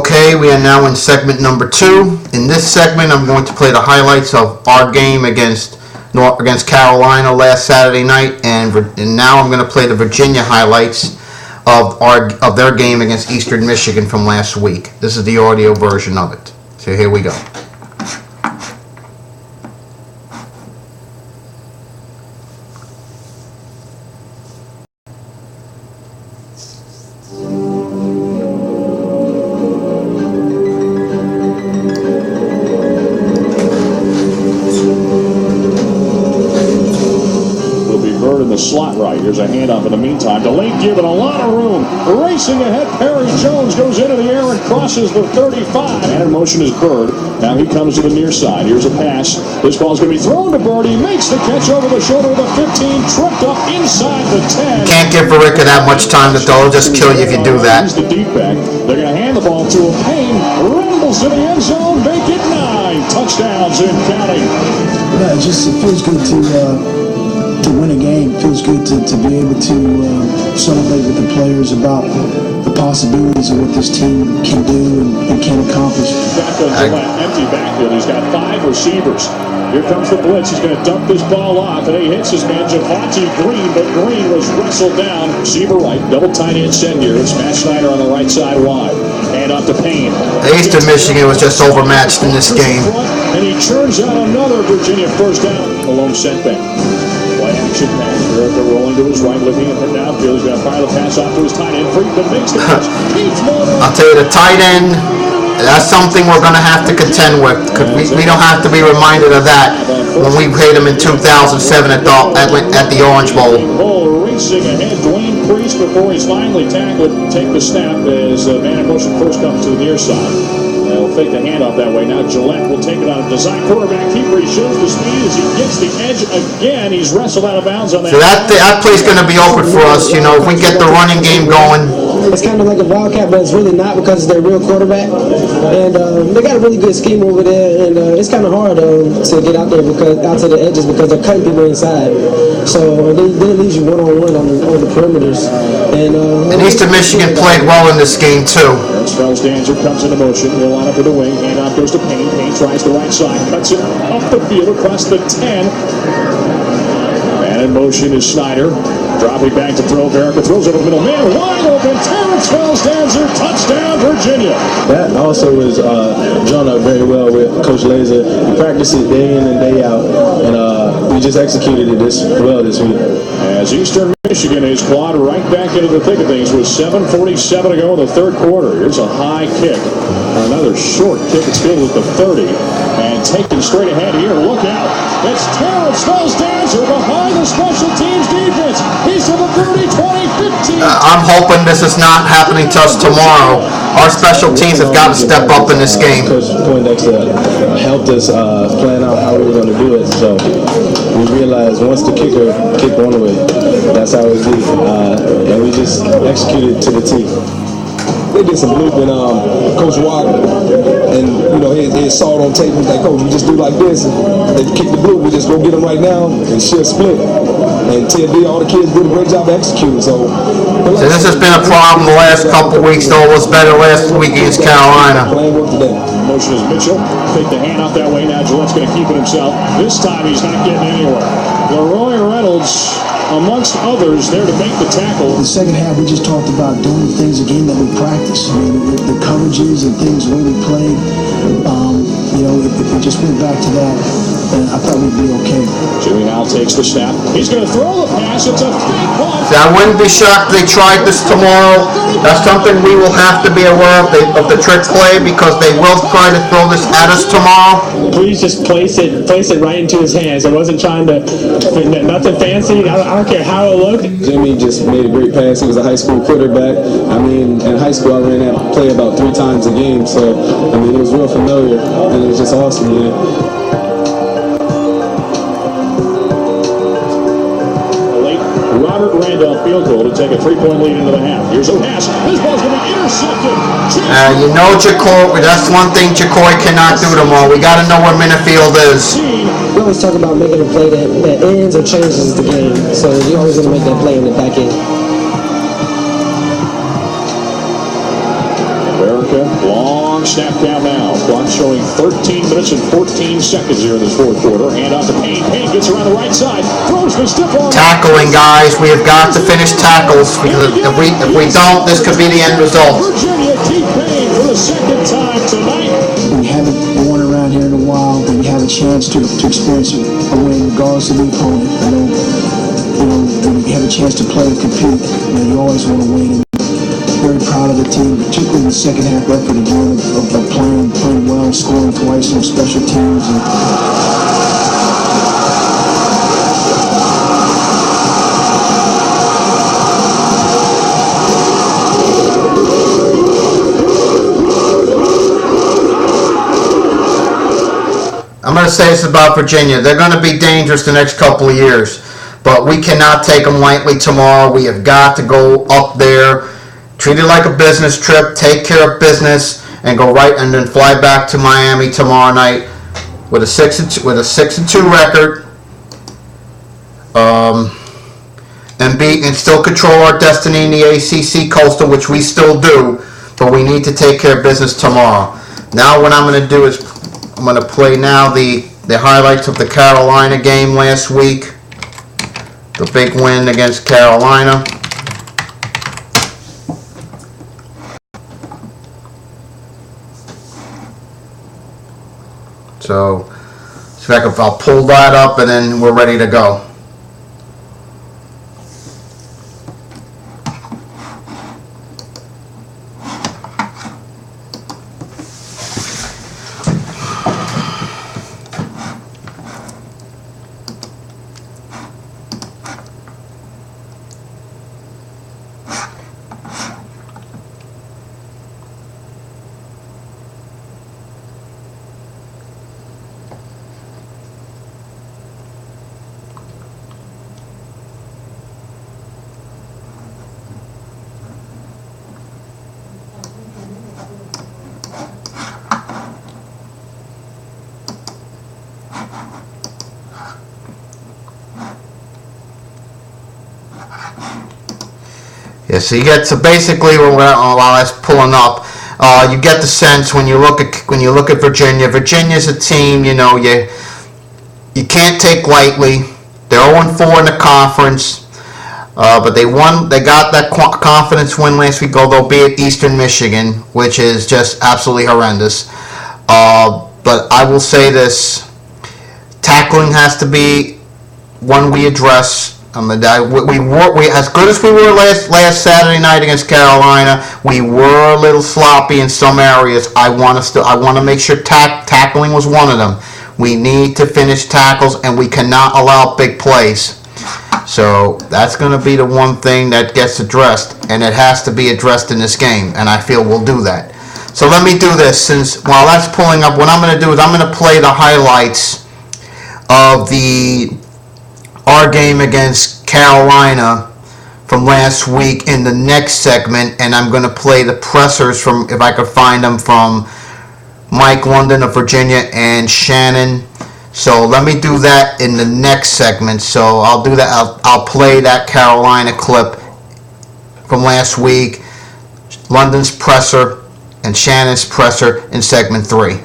Okay, we are now in segment number 2. In this segment, I'm going to play the highlights of our game against Carolina last Saturday night, and now I'm going to play the Virginia highlights of their game against Eastern Michigan from last week. This is the audio version of it. So here we go. Slot right. Here's a handoff in the meantime to Lane Gibbon. A lot of room. Racing ahead. Perry Jones goes into the air and crosses the 35. And in motion is Bird. Now he comes to the near side. Here's a pass. This ball's going to be thrown to Bird. He makes the catch over the shoulder of the 15. Tripped up inside the 10. Can't give Verica that much time to throw. He'll just kill you if you do that. He's the deep back. They're going to hand the ball to a Payne. Rumbles to the end zone. Make it 9 touchdowns in counting. Yeah, it feels good to win a game. It feels good to be able to celebrate with the players about the possibilities of what this team can do and can accomplish. Back on Gillette, empty backfield. He's got 5 receivers. Here comes the blitz. He's going to dump this ball off, and he hits his man Javonte Green, but Green was wrestled down. Receiver right, double tight end send here. It's Matt Schneider on the right side wide. Hand off to Payne. Eastern Michigan was just overmatched in this game. And he churns out another Virginia first down. A lone setback. Play action pass. Verica rolling to his right, looking at the downfield. He's going to fire the pass off to his tight end. Friedman makes the catch. I'll tell you, the tight end, that's something we're going to have to contend with. Because we don't have to be reminded of that when we played him in 2007 at the Orange Bowl. Racing ahead, Dwayne Priest before he's finally tackled. Take the snap as man in motion first comes to the near side. They'll fake the handoff that way. Now Gillette will take it on a design quarterback keeper. He shows the speed as he gets the edge again. He's wrestled out of bounds on that. So that play's going to be open for us. You know, if we get the running game going. It's kind of like a wildcat, but it's really not because it's their real quarterback. And they got a really good scheme over there, and it's kind of hard to get out there out to the edges because they're cutting people inside. So then it leaves you one-on-one on the perimeters. And Eastern Michigan played well in this game too. Spells Danzer comes into motion. He'll line up with the wing. Handoff goes to Payne. Payne tries the right side. Cuts it up the field across the 10. Man in motion is Schneider. Dropping back to throw. Verica throws over the middle. Man wide open. Terrence Spells Danzer. Touchdown, Virginia. That also is drawn up very well with Coach Laser. We practice it day in and day out. And we just executed it this week. As Eastern Michigan is clawed right back into the thick of things with 7:47 to go in the third quarter. Here's a high kick. Another short kick. It's fielded at the 30. And taken straight ahead here. Look out. It's Terrence Spells Danzer behind the special teams defense. He's to the 30, 20, 15. I'm hoping this is not happening to us tomorrow. Our special teams have got to step up in this game. Coach Poindexter helped us plan out how we were going to do it. So we realized once the kicker kicked one away, that's how it would be. And we just executed to the T. They did some blooping, Coach Wagner, and he saw it on tape. He's like, "Coach, you just do like this." And they kick the bloop. We just go get them right now and share split. And TFD, all the kids did a great job executing. So this has been a problem the last couple weeks, though. It was better last week against Carolina. Playing work today. Motion is Mitchell. Take the hand off that way. Now Gillette's going to keep it himself. This time he's not getting anywhere. Leroy Reynolds, amongst others, there to make the tackle. In the second half, we just talked about doing things again that we practice. I mean, the coverages and things, the way we played. If we just went back to that, I thought we'd be okay. Jimmy now takes the snap. He's going to throw the pass. It's a fake one. I wouldn't be shocked if they tried this tomorrow. That's something we will have to be aware of the trick play, because they will try to throw this at us tomorrow. Please just place it right into his hands. I wasn't trying to, nothing fancy. I don't care how it looked. Jimmy just made a great pass. He was a high school quarterback. I mean, in high school I ran that play about 3 times a game. So, I mean, it was real familiar, and it was just awesome, Robert Randolph field goal to take a 3-point lead into the half. Here's a pass. This ball's going to be intercepted. Jacoy, that's one thing Jacoy cannot do tomorrow. We got to know where Minifield is. We always talk about making a play that ends or changes the game. So you're always going to make that play in the back end. America, long snap down now. Clock showing 13 minutes and 14 seconds here in this fourth quarter. Hand off to Payne. Payne gets around the right side. Throws the stiff arm. Tackling, guys. We have got to finish tackles because if we don't, this could be the end result. Virginia, T-Payne for the second time tonight. We haven't won around here in a while, and you have a chance to experience a win regardless of the opponent. I know, when you have a chance to play and compete, you always want to win. Very proud of the team, particularly in the second half effort again of playing well, scoring twice on special teams. I'm going to say this about Virginia. They're going to be dangerous the next couple of years, but we cannot take them lightly tomorrow. We have got to go up there, treat it like a business trip, take care of business, and go right and then fly back to Miami tomorrow night with a 6-2 record, and still control our destiny in the ACC Coastal, which we still do, but we need to take care of business tomorrow. Now what I'm going to do is I'm going to play now the highlights of the Carolina game last week, the big win against Carolina. So I'll pull that up and then we're ready to go. Yeah, so basically while I was pulling up, you get the sense when you look at Virginia. Virginia's a team, you can't take lightly. They're 0-4 in the conference, but they got that confidence win last week, although be at Eastern Michigan, which is just absolutely horrendous. But I will say this: tackling has to be one we address. We as good as we were last Saturday night against Carolina. We were a little sloppy in some areas. I want to make sure tackling was one of them. We need to finish tackles, and we cannot allow big plays. So that's going to be the one thing that gets addressed, and it has to be addressed in this game. And I feel we'll do that. So let me do this. Since while that's pulling up, what I'm going to do is I'm going to play the highlights of our game against Carolina from last week in the next segment, and I'm going to play the pressers from, if I could find them, from Mike London of Virginia and Shannon. So let me do that in the next segment. So I'll do that. I'll play that Carolina clip from last week, London's presser and Shannon's presser in segment 3.